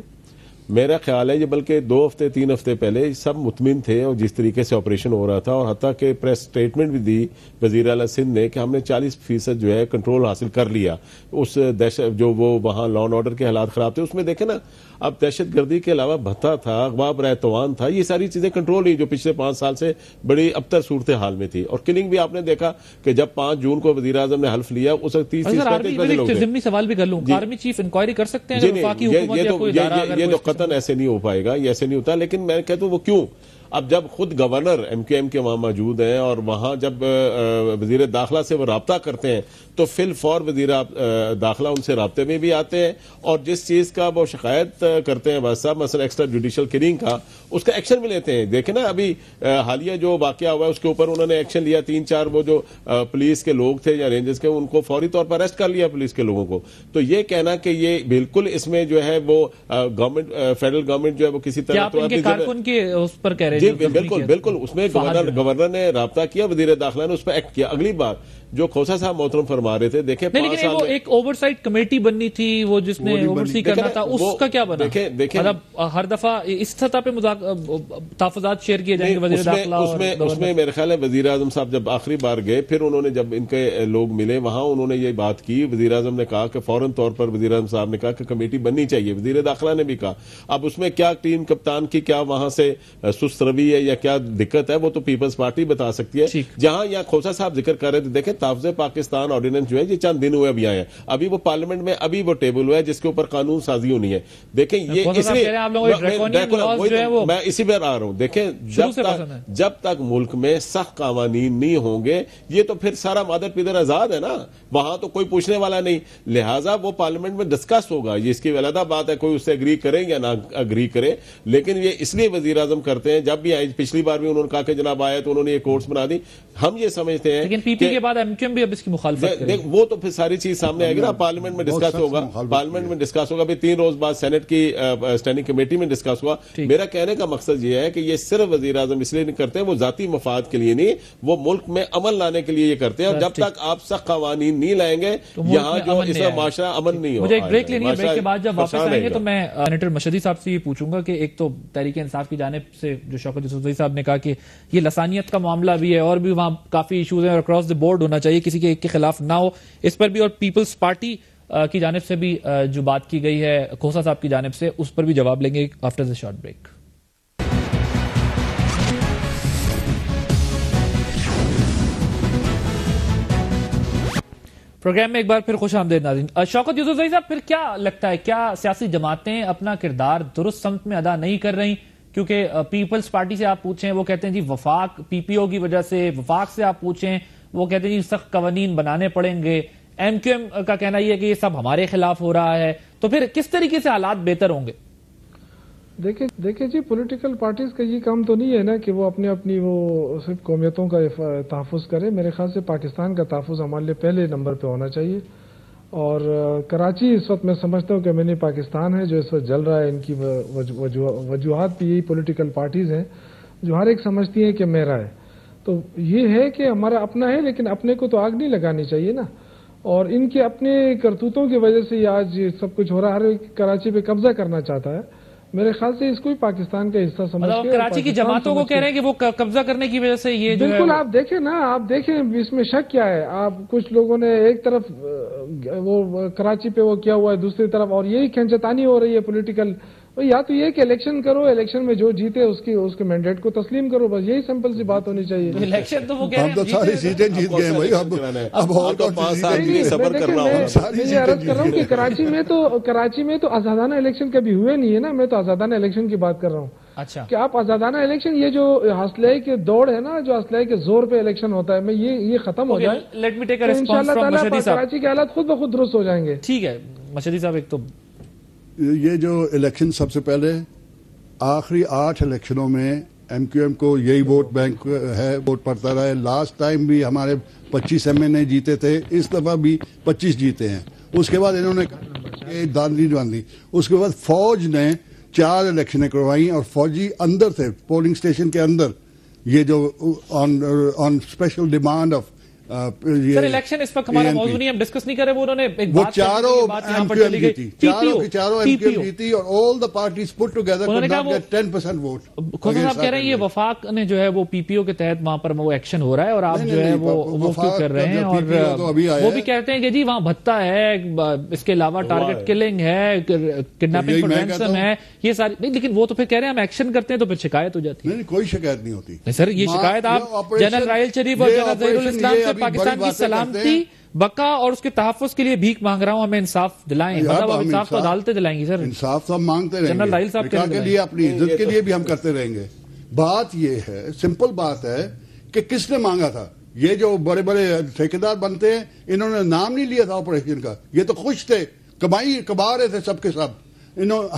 میرا خیال ہے یہ بلکہ 2 ہفتے 3 ہفتے پہلے سب مطمئن تھے اور جس طریقے سے آپریشن ہو رہا تھا, اور حتیٰ کہ پریس سٹیٹمنٹ بھی دی وزیر اعلیٰ سندھ نے کہ ہم نے 40% جو ہے کنٹرول حاصل کر لیا. اس دہشت جو وہ وہاں لا اینڈ آرڈر کے حالات خراب تھے اس میں دیکھیں نا, اب دہشت گردی کے علاوہ بھتہ تھا, اغوا برائے توان تھا, یہ ساری چیزیں کنٹرول ہوئی جو پچھلے 5 سال سے بڑی ابتر صورتحال میں تھی. اور کلنگ بھی آپ نے دیکھا کہ جب 5 جون کو وزیر اعظم نے حلف لیا اس وقت 30
ضمنی سوال بھی کر لوں, آرمی چیف انکوائری کر سکتے ہیں؟
یہ تو قطعاً ایسے نہیں ہو پائے گا, یہ ایسے نہیں ہوتا. لیکن میں کہتا ہوں وہ کیوں, اب جب خود گورنر ایم کیو ایم کے وہاں موجود ہیں اور وہاں جب وزیر داخلہ سے وہ رابطہ کرتے ہیں تو فی الفور وزیر داخلہ ان سے رابطے میں بھی آتے ہیں, اور جس چیز کا وہ شکایت کرتے ہیں بس صاحب مثلا ایکسٹرا جوڈیشل کلنگ کا, اس کا ایکشن بھی لیتے ہیں. دیکھیں نا ابھی حالیہ جو واقعہ ہوا ہے اس کے اوپر انہوں نے ایکشن لیا, 3-4 وہ جو پولیس کے لوگ تھے یا رینجرز کے, ان کو فوری طور پر اریسٹ کر لیا پولیس کے لوگوں کو. تو یہ کہنا کہ یہ بالکل اس میں جو ہے وہ گورنمنٹ فیڈرل گورنمنٹ جو ہے وہ کسی طرح
کارکن کے اس پر کہہ رہے
جی بالکل اس میں گورنر نے رابطہ کیا, وزیر داخلہ نے اس پہ ایکٹ کیا. اگلی بات جو کھوسا صاحب محترم فرما رہے تھے, دیکھیں
لیکن وہ ایک اوور سائٹ کمیٹی بننی تھی, وہ جس نے اوورسی کرنا تھا, اس کا کیا بنا؟ مطلب ہر دفعہ اس سطح پہ تحفظات شیئر کیے جائیں گے وزیر داخلہ.
اس میں میرے خیال ہے وزیر اعظم صاحب جب آخری بار گئے, پھر انہوں نے جب ان کے لوگ ملے وہاں انہوں نے یہ بات کی, وزیر اعظم نے کہا کہ فوراً طور پر وزیر اعظم صاحب نے کہا کہ کمیٹی بننی چاہیے, وزیر داخلہ نے بھی کہا. اب اس میں کیا ٹیم کپتان کی کیا وہاں سے سست روی ہے یا کیا دقت ہے وہ تو پیپلز پارٹی بتا سکتی ہے. جہاں یہاں کھوسا صاحب ذکر کر رہے تھے, دیکھیں تحفظ پاکستان آرڈیننس جو ہے یہ چند دن ہوئے ابھی آئے ہیں, ابھی وہ پارلیمنٹ میں ابھی وہ ٹیبل ہوا ہے جس کے اوپر قانون سازی ہونی ہے. دیکھیں یہ اس لیے میں اسی پر آ رہا ہوں, دیکھیں جب تک ملک میں سخت قوانین نہیں ہوں گے یہ تو پھر سارا مادر پیدر آزاد ہے نا, وہاں تو کوئی پوچھنے والا نہیں. لہٰذا وہ پارلیمنٹ میں ڈسکس ہوگا, یہ اس کی علیحدہ بات ہے کوئی اس سے اگری کرے یا نہ اگری کرے, لیکن یہ اس لیے وزیر اعظم کرتے ہیں. جب بھی آئے پچھلی بار بھی انہوں نے کہا کہ جناب آئے تو انہوں نے یہ کورس بنا دی. ہم یہ سمجھتے ہیں
لیکن پی پی کے بعد ایم کیو ایم بھی اب اس کی مخالفت کرے,
وہ تو پھر ساری چیز سامنے آئے گی نا, پارلیمنٹ میں ڈسکس ہوگا, پارلیمنٹ میں ڈسکس ہوگا. 3 روز بعد سینٹ کی اسٹینڈنگ کمیٹی میں ڈسکس ہوا. میرا کہنے کا مقصد یہ ہے کہ یہ صرف وزیر اعظم اس لیے نہیں کرتے, وہ ذاتی مفاد کے لیے نہیں, وہ ملک میں امن لانے کے لیے یہ کرتے ہیں. اور جب تک آپ سخت قوانین نہیں لائیں گے یہاں جو اس کا معاشرہ امن نہیں ہوگا.
مجھے ایک بریک لینی ہے, بریک کے بعد جب واپس آئیں گے تو میں سینیٹر مشہدی صاحب سے یہ پوچھوں گا کہ ایک تو تحریک انصاف کی جانب سے جو شوکت یوسفزئی صاحب نے کہا کہ یہ لسانیت کا معاملہ بھی ہے اور بھی وہاں کافی ایشوز ہیں اور اکراس دی بورڈ ہونا چاہیے, کسی کے ایک کے خلاف نہ ہو, اس پر بھی. اور پیپلز پارٹی کی جانب سے بھی جو بات کی گئی ہے کھوسا صاحب کی جانب سے, اس پر بھی جواب لیں گے after the short break. Programme میں ایک بار پھر خوش آمدید ناظرین. شوکت یوسفزئی صاحب, پھر کیا لگتا ہے کیا سیاسی جماعتیں اپنا کردار درست سمت میں ادا نہیں کر رہی؟ کیونکہ پیپلز پارٹی سے آپ پوچھیں وہ کہتے ہیں جی وفاق پی پی او کی وجہ سے, وفاق سے آپ پوچھیں وہ کہتے ہیں جی سخت قوانین بنانے پڑیں گے, ایم کیو ایم کا کہنا یہ ہے کہ یہ سب ہمارے خلاف ہو رہا ہے. تو پھر کس طریقے سے حالات بہتر ہوں گے؟
دیکھیں جی پولیٹیکل پارٹیز کا یہ کام تو نہیں ہے نا کہ وہ اپنی وہ صرف قومیتوں کا تحفظ کرے. میرے خیال سے پاکستان کا تحفظ ہمارے لیے پہلے نمبر پہ ہونا چاہیے. اور کراچی اس وقت میں سمجھتا ہوں کہ منی پاکستان ہے جو اس وقت جل رہا ہے. ان کی وجوہات بھی یہی پولیٹیکل پارٹیز ہیں جو ہر ایک سمجھتی ہیں کہ میرا ہے. تو یہ ہے کہ ہمارا اپنا ہے, لیکن اپنے کو تو آگ نہیں لگانی چاہیے نا. اور ان کے اپنے کرتوتوں کی وجہ سے آج سب کچھ ہو رہا ہے. ہر ایک کراچی پہ قبضہ کرنا چاہتا ہے. میرے خیال سے اس کو پاکستان کا حصہ سمجھ کے
کراچی کی جماعتوں کو کہہ رہے ہیں کہ وہ قبضہ کرنے کی وجہ سے یہ
بالکل. آپ دیکھیں نا, آپ دیکھیں اس میں شک کیا ہے. آپ کچھ لوگوں نے ایک طرف وہ کراچی پہ وہ کیا ہوا ہے, دوسری طرف اور یہی کھینچتانی ہو رہی ہے پولیٹیکل. یا تو یہ کہ الیکشن کرو, الیکشن میں جو جیتے اس کے مینڈیٹ کو تسلیم کرو, بس یہی سمپل سی بات ہونی چاہیے.
الیکشن تو وہ
ہم تو ساری سیٹیں جیت گئے بھائی, اب اور تو 5 سال کے لیے صبر کرنا ہوگا.
میں عرض کر رہا ہوں کہ کراچی میں تو آزادانہ الیکشن کبھی ہوئے نہیں ہے نا. میں تو آزادانہ الیکشن کی بات کر رہا ہوں.
اچھا
کہ آپ آزادانہ الیکشن, یہ جو اسلحے کے دوڑ ہے نا, جو اسلحے کے زور پہ الیکشن ہوتا ہے, میں یہ ختم ہو جائے ان شاء اللہ تعالیٰ کراچی کے حالات خود بخود درست ہو جائیں گے.
ٹھیک ہے مشہدی صاحب, ایک تو
یہ جو الیکشن سب سے پہلے آخری 8 الیکشنوں میں ایم کیو ایم کو یہی ووٹ بینک ہے, ووٹ پڑتا رہا ہے. لاسٹ ٹائم بھی ہمارے 25 ایم این اے جیتے تھے, اس دفعہ بھی 25 جیتے ہیں. اس کے بعد انہوں نے داندلی باندھی. اس کے بعد فوج نے 4 الیکشنیں کروائیں اور فوجی اندر تھے پولنگ اسٹیشن کے اندر. یہ جو on special demand of
sir election اس وقت ہمارا موضوع نہیں, ہم ڈسکس نہیں کرے. انہوں نے
وہ چاروں ایم کیو ایم جیتی, چاروں ایم کیو ایم جیتی, اور all the parties put together could not get 10% vote.
Khosa صاحب کہہ رہے ہیں یہ وفاق نے جو ہے وہ پی پی او کے تحت وہاں پر وہ ایکشن ہو رہا ہے اور آپ جو ہے وہ کیوں کر رہے ہیں. اور وہ بھی کہتے ہیں کہ جی وہاں بھتہ ہے, اس کے علاوہ ٹارگٹ کلنگ ہے, کڈنیپنگ فار رینسم ہے, یہ ساری نہیں. لیکن وہ تو پھر کہہ رہے ہیں ہم ایکشن کرتے ہیں تو پھر شکایت ہو جاتی ہے.
نہیں, کوئی شکایت نہیں ہوتی
سر. یہ شکایت آپ جنرل راحیل شریف اور جنرل ظہیر الاسلام سے پاکستان کی سلامتی بقا اور اس کے تحفظ کے لیے بھیک مانگ رہا ہوں, ہمیں انصاف دلائیں. مطلب اب انصاف تو عدالتیں دلائیں گی سر.
انصاف تو ہم مانگتے رہیں گے کے لیے, اپنی عزت کے لیے بھی ہم کرتے رہیں گے. بات یہ ہے, سمپل بات ہے کہ کس نے مانگا تھا. یہ جو بڑے بڑے ٹھیکیدار بنتے ہیں انہوں نے نام نہیں لیا تھا آپریشن کا. یہ تو خوش تھے, کما رہے تھے سب کے سب.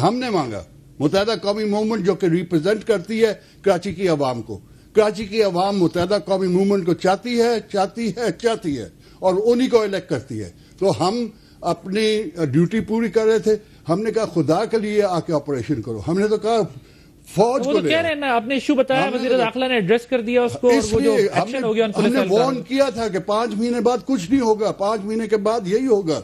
ہم نے مانگا. متحدہ قومی موومنٹ جو کہ ریپرزینٹ کرتی ہے کراچی کی عوام کو, کراچی کی عوام متحدہ قومی موومنٹ کو چاہتی ہے اور انہی کو الیکٹ کرتی ہے. تو ہم اپنی ڈیوٹی پوری کر رہے تھے. ہم نے کہا خدا کے لیے آ کے آپریشن کرو. ہم نے تو کہا فوج کو
کہہ رہے ہیں نا, آپ نے ایشو بتایا, وزیر داخلہ نے ایڈریس کر دیا اس کو, اور وہ جو ایکشن ہو گیا ان پولیس
ہم نے وارن کیا تھا کہ 5 مہینے بعد کچھ نہیں ہوگا, 5 مہینے کے بعد یہی ہوگا.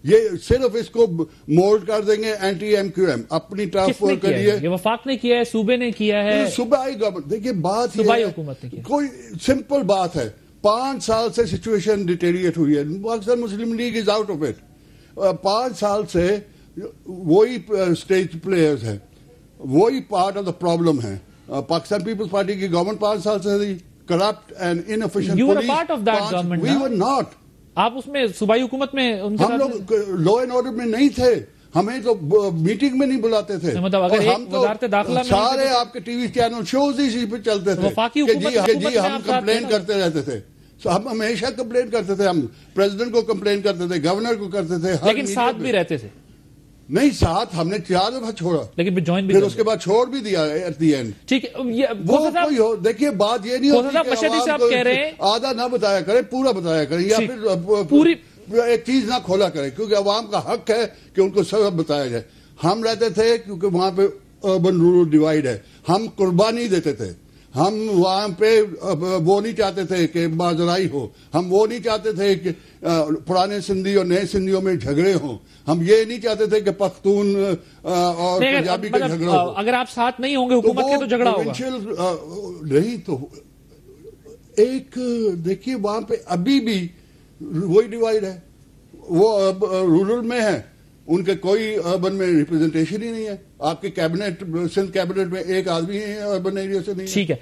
یہ صرف اس کو مولڈ کر دیں گے اینٹی ایم کیو ایم اپنی ٹرانسفر کے لیے.
یہ وفاق نے کیا ہے, صوبے نے کیا ہے,
صوبائی گورنمنٹ. دیکھیے بات
صوبائی حکومت نے کیا,
کوئی سمپل بات ہے. 5 سال سے سچویشن ڈیٹیریٹ ہوئی ہے. Pakistan Muslim League is out of it. 5 سال سے وہی اسٹیج پلیئرز ہیں, وہی پارٹ آف دا پرابلم ہے. پاکستان پیپلز پارٹی کی گورنمنٹ 5 سال سے تھی, corrupt and inefficient
You were a
police.
part of that government,
We
نا؟
were not.
آپ اس میں صوبائی حکومت میں ان کے
ہم لوگ لا اینڈ آرڈر میں نہیں تھے, ہمیں تو میٹنگ میں نہیں بلاتے تھے.
مطلب اگر
اور ہم تو
وزارت داخلہ میں
سارے آپ کے ٹی وی چینل شوز اسی پہ چلتے تھے
وفاقی
کہ
حکومت
جی ہم کمپلین کرتے رہتے تھے. ہم ہمیشہ کمپلین کرتے تھے, ہم پریزیڈنٹ کو کمپلین کرتے تھے, گورنر کو کرتے تھے,
لیکن ساتھ بھی رہتے تھے.
نہیں ساتھ ہم نے 4 دفعہ چھوڑا,
لیکن جوائن بھی
پھر اس کے بعد چھوڑ بھی دیا ایٹ دی اینڈ.
ٹھیک ہے.
وہ دیکھیے بات یہ نہیں ہوتی کہ
مشہدی صاحب کہہ رہے ہیں
آدھا نہ بتایا کریں, پورا بتایا کریں, یا پھر
پوری
ایک چیز نہ کھولا کریں, کیونکہ عوام کا حق ہے کہ ان کو سب بتایا جائے. ہم رہتے تھے کیونکہ وہاں پہ اربن رورل ڈیوائڈ ہے, ہم قربانی دیتے تھے, ہم وہاں پہ وہ نہیں چاہتے تھے کہ بازرائی ہو, ہم وہ نہیں چاہتے تھے کہ پرانے سندھی اور نئے سندھیوں میں جھگڑے ہوں, ہم یہ نہیں چاہتے تھے کہ پختون اور پنجابی کا جھگڑا ہو.
اگر آپ ساتھ نہیں ہوں گے حکومت کے تو جھگڑا ہوگا.
نہیں تو ایک دیکھیے وہاں پہ ابھی بھی وہی ڈیوائڈ ہے, وہ رورل میں ہے, ان کے کوئی اربن میں ریپرزنٹیشن ہی نہیں ہے. آپ کے کیبنٹ سندھ کیبنٹ میں ایک آدمی ہے اربن ایریا سے نہیں.
ٹھیک ہے,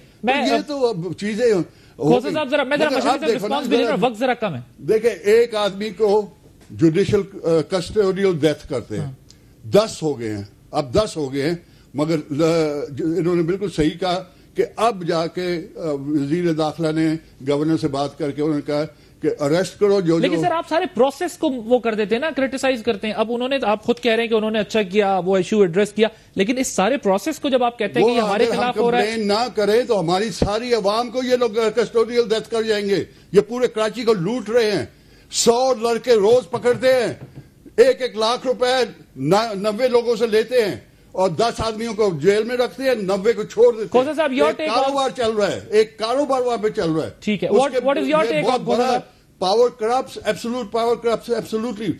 یہ تو چیزیں
صاحب ذرا رسپانس بھی لینا, وقت ذرا کم ہے.
دیکھیں ایک آدمی کو جوڈیشل کسٹوڈیل ڈیتھ کرتے ہیں, 10 ہو گئے ہیں, اب 10 ہو گئے ہیں, مگر انہوں نے بالکل صحیح کہا کہ اب جا کے وزیر داخلہ نے گورنر سے بات کر کے انہوں نے کہا کہ اریسٹ کرو جو.
لیکن سر آپ سارے پروسیس کو وہ کر دیتے ہیں نا, کریٹیسائز کرتے ہیں. اب انہوں نے, آپ خود کہہ رہے ہیں کہ انہوں نے اچھا کیا, وہ ایشو ایڈریس کیا, لیکن اس سارے پروسیس کو جب آپ کہتے ہیں کہ یہ ہمارے خلاف ہو رہا ہے,
کمپلین نہ کریں تو ہماری ساری عوام کو یہ لوگ کسٹوڈیل ڈیتھ کر جائیں گے. یہ پورے کراچی کو لوٹ رہے ہیں, 100 لڑکے روز پکڑتے ہیں, 1-1 لاکھ روپے 90 لوگوں سے لیتے ہیں, اور 10 آدمیوں کو جیل میں رکھتے ہیں, 90 کو چھوڑ دیتے ہیں. ایک کاروبار چل رہا ہے, ایک کاروبار وہاں پہ چل رہا ہے.
ٹھیک ہے, what is your take on
power corrupts, absolute power corrupts, absolutely.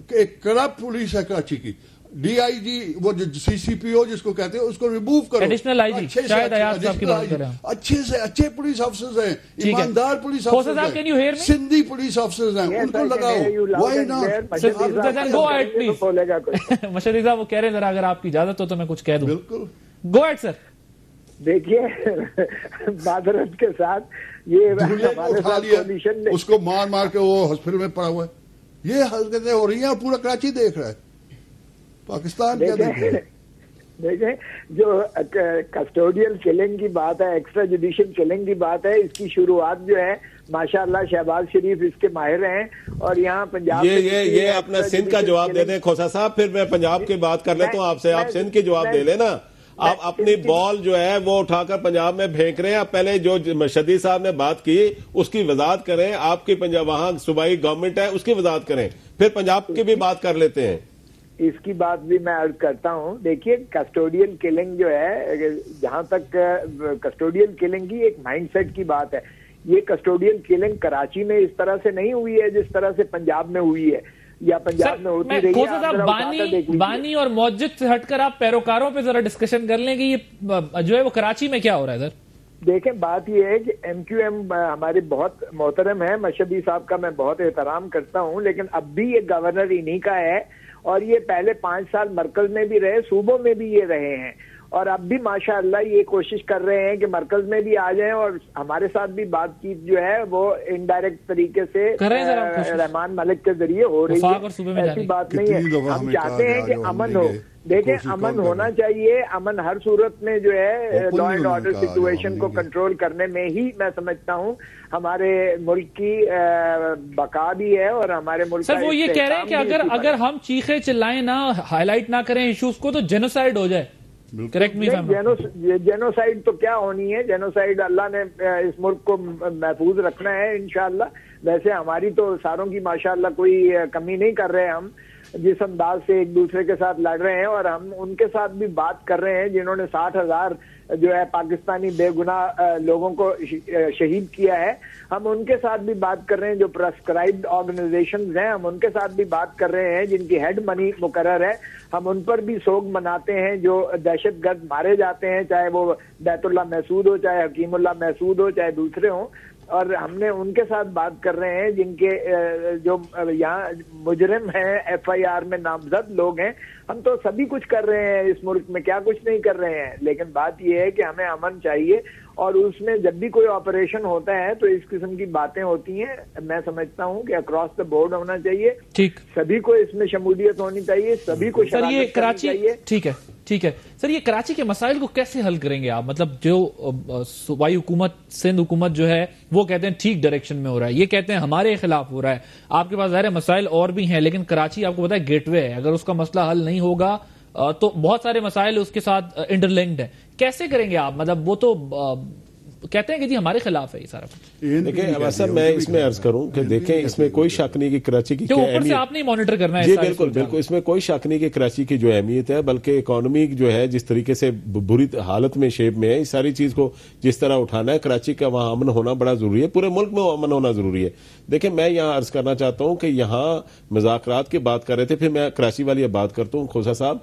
ایک کرپٹ پولیس ہے کراچی کی. ڈی آئی جی, وہ جو سی سی پی او جس کو کہتے ہیں, اس کو ریموو کرو.
ایڈیشنل آئی جی شاید آیات صاحب کی بات کر رہے ہیں.
اچھے سے اچھے پولیس آفیسرز ہیں, ایماندار پولیس آفیسرز ہیں, سندھی پولیس آفیسرز ہیں, ان کو لگاؤ. Y not?
مشہدی صاحب وہ کہہ رہے ہیں, ذرا اگر آپ کی اجازت ہو تو میں کچھ کہہ دوں.
بالکل,
گو ایٹ سر.
دیکھیے معذرت کے ساتھ یہ
اس کو مار مار کے وہ ہاسپٹل میں پڑا ہوا ہے. یہ حرکتیں ہو رہی ہیں, پورا کراچی دیکھ رہا ہے, پاکستان کیا دیکھ رہا ہے.
دیکھیں جو کسٹوڈیل کلنگ کی بات ہے, ایکسٹرا جوڈیشل کلنگ کی بات ہے, اس کی شروعات جو ہے ماشاءاللہ شہباز شریف اس کے ماہر ہیں, اور یہاں پنجاب
یہ اپنا سندھ کا جواب دے دیں کھوسا صاحب, پھر میں پنجاب کی بات کر لیتا ہوں آپ سے. آپ سندھ کی جواب دے لیں نا. آپ اپنی بال جو ہے وہ اٹھا کر پنجاب میں پھینک رہے ہیں. آپ پہلے جو مشہدی صاحب نے بات کی اس کی وضاحت کریں. آپ کی پنجاب وہاں صوبائی گورنمنٹ ہے, اس کی وضاحت کریں, پھر پنجاب کی بھی بات کر لیتے ہیں.
اس کی بات بھی میں عرض کرتا ہوں. دیکھیے کسٹوڈیل کلنگ جو ہے, جہاں تک کسٹوڈیل کلنگ کی ایک مائنڈ سیٹ کی بات ہے, یہ کسٹوڈیل کلنگ کراچی میں اس طرح سے نہیں ہوئی ہے جس طرح سے پنجاب میں ہوئی ہے یا پنجاب میں ہوتی رہی ہے.
بانی اور موجد سے ہٹ کر آپ پیروکاروں پہ ذرا ڈسکشن کر لیں کہ یہ جو ہے وہ کراچی میں کیا ہو رہا ہے. سر
دیکھیں بات یہ ہے کہ ایم کیو ایم ہمارے بہت محترم ہے, مشہدی صاحب کا میں بہت احترام کرتا ہوں, لیکن اب بھی یہ گورنر انہی کا ہے, اور یہ پہلے 5 سال مرکز میں بھی رہے, صوبوں میں بھی یہ رہے ہیں, اور اب بھی ماشاءاللہ یہ کوشش کر رہے ہیں کہ مرکز میں بھی آ جائیں, اور ہمارے ساتھ بھی بات چیت جو ہے وہ انڈائریکٹ طریقے سے رحمان ملک کے ذریعے ہو رہی ہے. ایسی بات نہیں ہے, ہم چاہتے ہیں کہ امن ہو. دیکھیں امن ہونا چاہیے, امن ہر صورت میں جو ہے لا اینڈ آرڈر سچویشن کو کنٹرول کرنے میں ہی میں سمجھتا ہوں ہمارے ملک کی بقا بھی ہے, اور ہمارے ملک
سر وہ یہ کہہ رہے ہیں کہ اگر ہم چیخے چلائیں نہ, ہائی لائٹ نہ کریں ایشوز کو, تو جینوسائیڈ ہو جائے. Correct me.
جینوسائیڈ تو کیا ہونی ہے, جینوسائیڈ اللہ نے اس ملک کو محفوظ رکھنا ہے انشاءاللہ. ویسے ہماری تو ساروں کی ماشاءاللہ کوئی کمی نہیں کر رہے ہم, جس انداز سے ایک دوسرے کے ساتھ لڑ رہے ہیں, اور ہم ان کے ساتھ بھی بات کر رہے ہیں جنہوں نے 60,000 جو ہے پاکستانی بے گناہ لوگوں کو شہید کیا ہے. ہم ان کے ساتھ بھی بات کر رہے ہیں جو پرسکرائبڈ آرگنائزیشنز ہیں, ہم ان کے ساتھ بھی بات کر رہے ہیں جن کی ہیڈ منی مقرر ہے. ہم ان پر بھی سوگ مناتے ہیں جو دہشت گرد مارے جاتے ہیں, چاہے وہ بیت اللہ محسود ہو, چاہے حکیم اللہ محسود ہو, چاہے دوسرے ہوں. اور ہم نے ان کے ساتھ بات کر رہے ہیں جن کے جو یہاں مجرم ہیں FIR میں نامزد لوگ ہیں. ہم تو سبھی کچھ کر رہے ہیں اس ملک میں, کیا کچھ نہیں کر رہے ہیں, لیکن بات یہ ہے کہ ہمیں امن چاہیے اور اس میں جب بھی کوئی آپریشن ہوتا ہے تو اس قسم کی باتیں ہوتی ہیں. میں سمجھتا ہوں کہ اکراس دا بورڈ ہونا چاہیے,
ٹھیک,
سبھی کو اس میں شمولیت ہونی چاہیے, سبھی کو شرکت کرنی چاہیے.
ٹھیک ہے سر, یہ کراچی کے مسائل کو کیسے حل کریں گے آپ؟ مطلب جو صوبائی حکومت, سندھ حکومت جو ہے وہ کہتے ہیں ٹھیک ڈائریکشن میں ہو رہا ہے, یہ کہتے ہیں ہمارے خلاف ہو رہا ہے. آپ کے پاس ظاہر مسائل اور بھی ہیں, لیکن کراچی آپ کو پتا ہے گیٹ وے ہے, اگر اس کا مسئلہ حل نہیں ہوگا تو بہت سارے مسائل اس کے ساتھ انٹرلنکڈ ہیں. کیسے کریں گے آپ؟ مطلب وہ تو کہتے ہیں کہ جی ہمارے خلاف ہے یہ سارا کچھ.
دیکھیں عباس صاحب, میں اس میں عرض کروں کہ دیکھیں اس میں کوئی شک نہیں کہ کراچی کی
اوپر سے آپ نہیں مانیٹر کرنا ہے.
جی بالکل بالکل, اس میں کوئی شک نہیں کہ کراچی کی جو اہمیت ہے, بلکہ اکانومی جو ہے جس طریقے سے بری حالت میں شیپ میں ہے, اس ساری چیز کو جس طرح اٹھانا ہے, کراچی کا وہاں امن ہونا بڑا ضروری ہے, پورے ملک میں امن ہونا ضروری ہے. دیکھیں میں یہاں عرض کرنا چاہتا ہوں کہ یہاں مذاکرات کی بات کر رہے تھے, پھر میں کراچی والی بات کرتا ہوں. کھوسا صاحب,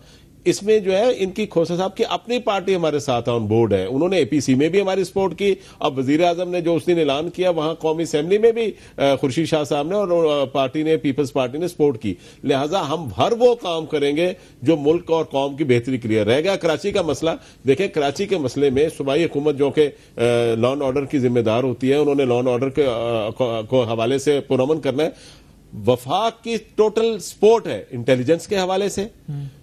اس میں جو ہے ان کی کھوسا صاحب کی اپنی پارٹی ہمارے ساتھ آن بورڈ ہے, انہوں نے APC میں بھی ہماری سپورٹ کی. اب وزیر اعظم نے جو اس دن اعلان کیا وہاں قومی اسمبلی میں بھی خورشید شاہ صاحب نے اور پارٹی نے, پیپلز پارٹی نے سپورٹ کی. لہٰذا ہم ہر وہ کام کریں گے جو ملک اور قوم کی بہتری کے لیے رہے گا. کراچی کا مسئلہ دیکھیں, کراچی کے مسئلے میں صوبائی حکومت جو کہ لا اینڈ آرڈر کی ذمہ دار ہوتی ہے, انہوں نے لا اینڈ آرڈر کو حوالے سے پرامن کرنا ہے. وفاق کی ٹوٹل سپورٹ ہے انٹیلیجنس کے حوالے سے,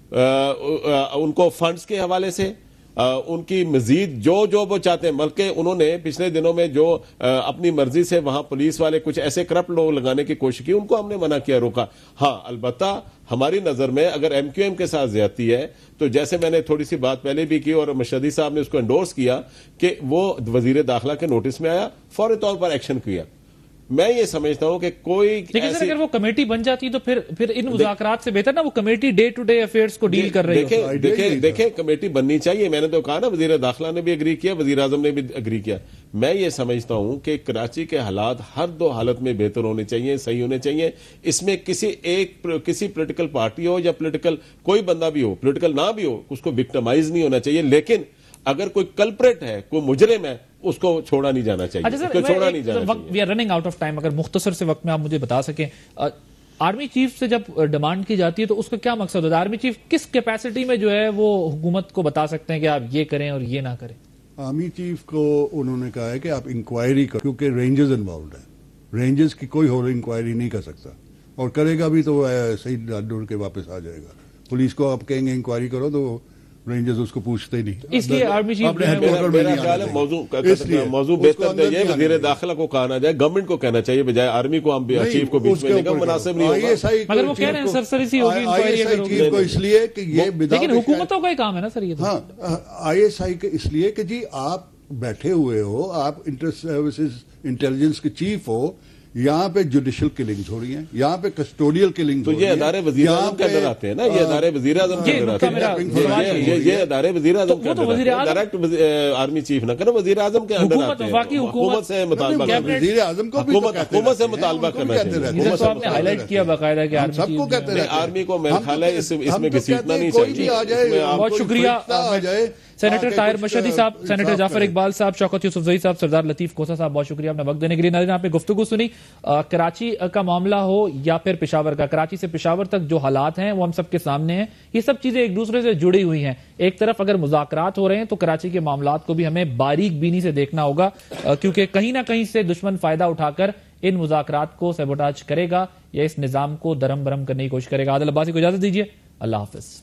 ان کو فنڈز کے حوالے سے, ان کی مزید جو وہ چاہتے ہیں. بلکہ انہوں نے پچھلے دنوں میں جو اپنی مرضی سے وہاں پولیس والے کچھ ایسے کرپٹ لوگ لگانے کی کوشش کی, ان کو ہم نے منع کیا, روکا. ہاں البتہ ہماری نظر میں اگر MQM کے ساتھ زیادتی ہے تو جیسے میں نے تھوڑی سی بات پہلے بھی کی اور مشہدی صاحب نے اس کو انڈورس کیا کہ وہ وزیر داخلہ کے نوٹس میں آیا, فوری طور پر ایکشن کیا. میں یہ سمجھتا ہوں کہ کوئی
لیکن سر اگر وہ کمیٹی بن جاتی تو پھر ان مذاکرات سے بہتر نا وہ committee day to day affairs کو ڈیل کر رہی ہے.
دیکھیں کمیٹی بننی چاہیے, میں نے تو کہا نا وزیر داخلہ نے بھی اگری کیا, وزیر اعظم نے بھی اگری کیا. میں یہ سمجھتا ہوں کہ کراچی کے حالات ہر دو حالت میں بہتر ہونے چاہیے, صحیح ہونے چاہیے. اس میں کسی پولیٹیکل پارٹی ہو یا پولیٹیکل کوئی بندہ بھی ہو, پولیٹیکل نہ بھی ہو, اس کو وکٹمائز نہیں ہونا چاہیے. لیکن اگر کوئی کلپریٹ ہے, کوئی مجرم ہے, اس کو چھوڑا نہیں جانا چاہیے.
We are running out of time, اگر مختصر سے وقت میں آپ مجھے بتا سکیں, آرمی چیف سے جب ڈیمانڈ کی جاتی ہے تو اس کا کیا مقصد ہوتا ہے؟ آرمی چیف کس کیپیسٹی میں جو ہے وہ حکومت کو بتا سکتے ہیں کہ آپ یہ کریں اور یہ نہ کریں؟
آرمی چیف کو انہوں نے کہا ہے کہ آپ انکوائری کرو, کیونکہ رینجز انوالوڈ ہیں, رینجز کی کوئی اور انکوائری نہیں کر سکتا, اور کرے گا بھی تو وہ صحیح ڈور کے واپس آ جائے گا. پولیس کو آپ کہیں گے انکوائری کرو تو رینجرز اس کو پوچھتے نہیں.
اس لیے آرمی چیف
موضوع بہتر ہے, وزیر داخلہ کو کہا نہ جائے, گورنمنٹ کو کہنا چاہیے, بجائے آرمی کو ہم چیف کو بیچ میں مناسب نہیں ہوگا.
مگر وہ کہہ رہے ہیں سرسری سی ہوگی انکوائری
کو, اس لیے کہ یہ
لیکن حکومتوں کا ہی کام ہے نا سر یہ.
ہاں ISI کے اس لیے کہ جی آپ بیٹھے ہوئے ہو, آپ انٹر سروسز انٹیلیجنس کے چیف ہو, یہاں پہ جوڈیشل کلنگز ہو رہی ہیں, یہاں پہ کسٹوڈیل کلنگز ہو رہی ہیں.
تو یہ ادارے وزیر اعظم کے اندر آتے ہیں نا, یہ ادارے وزیر اعظم کے اندر آتے ہیں, یہ ادارے وزیر اعظم کے اندر آتے ہیں. ڈائریکٹ آرمی چیف نہ کرو, وزیر اعظم کے اندر آتے ہیں. حکومت سے مطالبہ کرنا,
وزیر اعظم کو
حکومت سے مطالبہ کرنا چاہیے.
آپ نے ہائی لائٹ کیا باقاعدہ کہ
سب کو کہتے ہیں
آرمی کو میرا خیال ہے اس میں گھسیٹنا نہیں چاہیے.
بہت شکریہ سینیٹر طاہر مشہدی صاحب, سینیٹر جعفر اقبال صاحب, شوکت یوسفزئی صاحب, سردار لطیف کھوسا صاحب, بہت شکریہ اپنا وقت دینے کے لیے. ناظرین آپ نے گفتگو سنی, کراچی کا معاملہ ہو یا پھر پشاور کا, کراچی سے پشاور تک جو حالات ہیں وہ ہم سب کے سامنے ہیں. یہ سب چیزیں ایک دوسرے سے جڑی ہوئی ہیں. ایک طرف اگر مذاکرات ہو رہے ہیں تو کراچی کے معاملات کو بھی ہمیں باریک بینی سے دیکھنا ہوگا, کیونکہ کہیں نہ کہیں سے دشمن فائدہ اٹھا کر ان مذاکرات کو سیبوٹاج کرے گا یا اس نظام کو درہم برہم کرنے کی کوشش کرے گا. عادل عباسی کو اجازت دیجیے, اللہ حافظ.